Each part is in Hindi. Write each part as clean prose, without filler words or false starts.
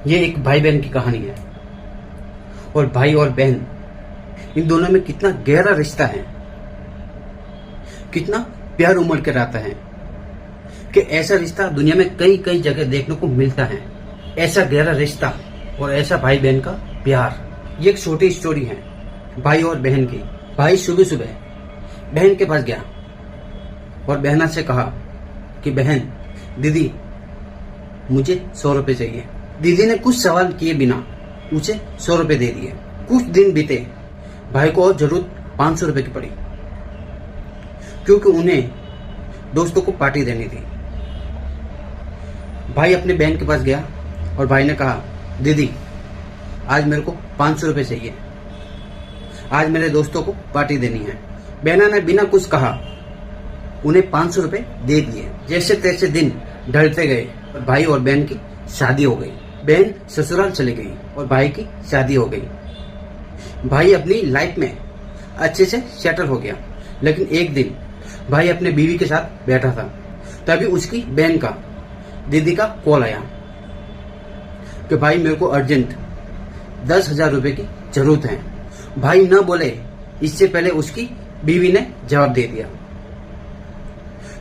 ये एक भाई बहन की कहानी है और भाई और बहन इन दोनों में कितना गहरा रिश्ता है, कितना प्यार उमड़ कर आता है कि ऐसा रिश्ता दुनिया में कई कई जगह देखने को मिलता है। ऐसा गहरा रिश्ता और ऐसा भाई बहन का प्यार। ये एक छोटी स्टोरी है भाई और बहन की। भाई सुबह सुबह बहन के पास गया और बहना से कहा कि बहन दीदी मुझे 100 रुपए चाहिए। दीदी ने कुछ सवाल किए बिना उसे 100 रुपए दे दिए। कुछ दिन बीते, भाई को और जरूरत 500 रुपए की पड़ी क्योंकि उन्हें दोस्तों को पार्टी देनी थी। भाई अपने बहन के पास गया और भाई ने कहा दीदी आज मेरे को 500 रुपए चाहिए, आज मेरे दोस्तों को पार्टी देनी है। बहना ने बिना कुछ कहा उन्हें 500 रुपए दे दिए। जैसे तैसे दिन ढलते गए और भाई और बहन की शादी हो गई। बहन ससुराल चली गई और भाई की शादी हो गई। भाई अपनी लाइफ में अच्छे से सेटल हो गया। लेकिन एक दिन भाई अपने बीवी के साथ बैठा था, तभी उसकी बहन का दीदी का कॉल आया कि भाई मेरे को अर्जेंट 10,000 रुपए की जरूरत है। भाई न बोले इससे पहले उसकी बीवी ने जवाब दे दिया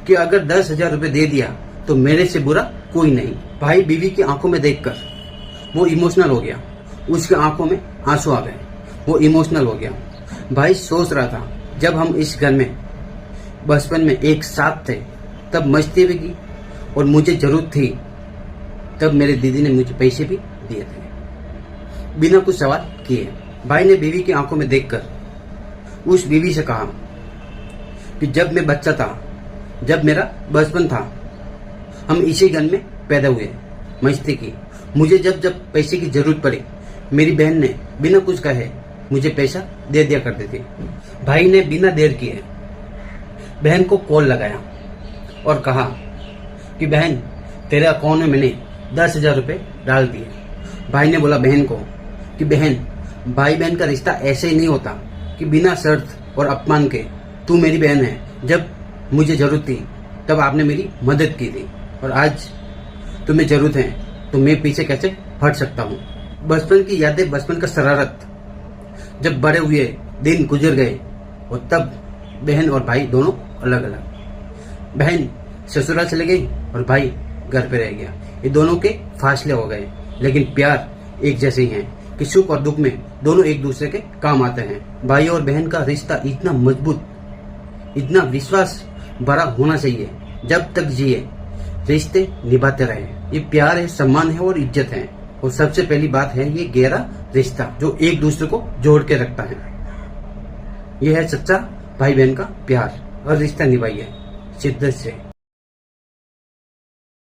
कि अगर 10,000 रुपए दे दिया तो मेरे से बुरा कोई नहीं। भाई बीवी की आंखों में देखकर वो इमोशनल हो गया। उसकी आंखों में आंसू आ गए, वो इमोशनल हो गया। भाई सोच रहा था जब हम इस घर में बचपन में एक साथ थे तब मस्ती भी की और मुझे जरूरत थी तब मेरे दीदी ने मुझे पैसे भी दिए थे बिना कुछ सवाल किए। भाई ने बीवी की आंखों में देखकर उस बीवी से कहा कि जब मैं बच्चा था, जब मेरा बचपन था, हम इसी घर में पैदा हुए, मस्ती की। मुझे जब जब पैसे की जरूरत पड़ी मेरी बहन ने बिना कुछ कहे मुझे पैसा दे दिया करती थी। भाई ने बिना देर किए बहन को कॉल लगाया और कहा कि बहन तेरे अकाउंट में मैंने 10,000 रुपए डाल दिए। भाई ने बोला बहन को कि बहन भाई बहन का रिश्ता ऐसे ही नहीं होता कि बिना शर्त और अपमान के तू मेरी बहन है। जब मुझे जरूरत थी तब आपने मेरी मदद की थी और आज तुम्हें जरूरत है तो मैं पीछे कैसे हट सकता हूँ। बचपन की यादें, बचपन का शरारत जब बड़े हुए दिन गुजर गए और तब बहन और भाई दोनों अलग अलग। बहन ससुराल चले गई और भाई घर पे रह गया। ये दोनों के फासले हो गए लेकिन प्यार एक जैसे ही है कि सुख और दुख में दोनों एक दूसरे के काम आते हैं। भाई और बहन का रिश्ता इतना मजबूत, इतना विश्वास भरा होना चाहिए, जब तक जिए रिश्ते निभाते रहे। ये प्यार है, सम्मान है और इज्जत है। और सबसे पहली बात है ये गहरा रिश्ता जो एक दूसरे को जोड़ के रखता है। यह है सच्चा भाई बहन का प्यार और रिश्ता निभाइए शिद्दत से।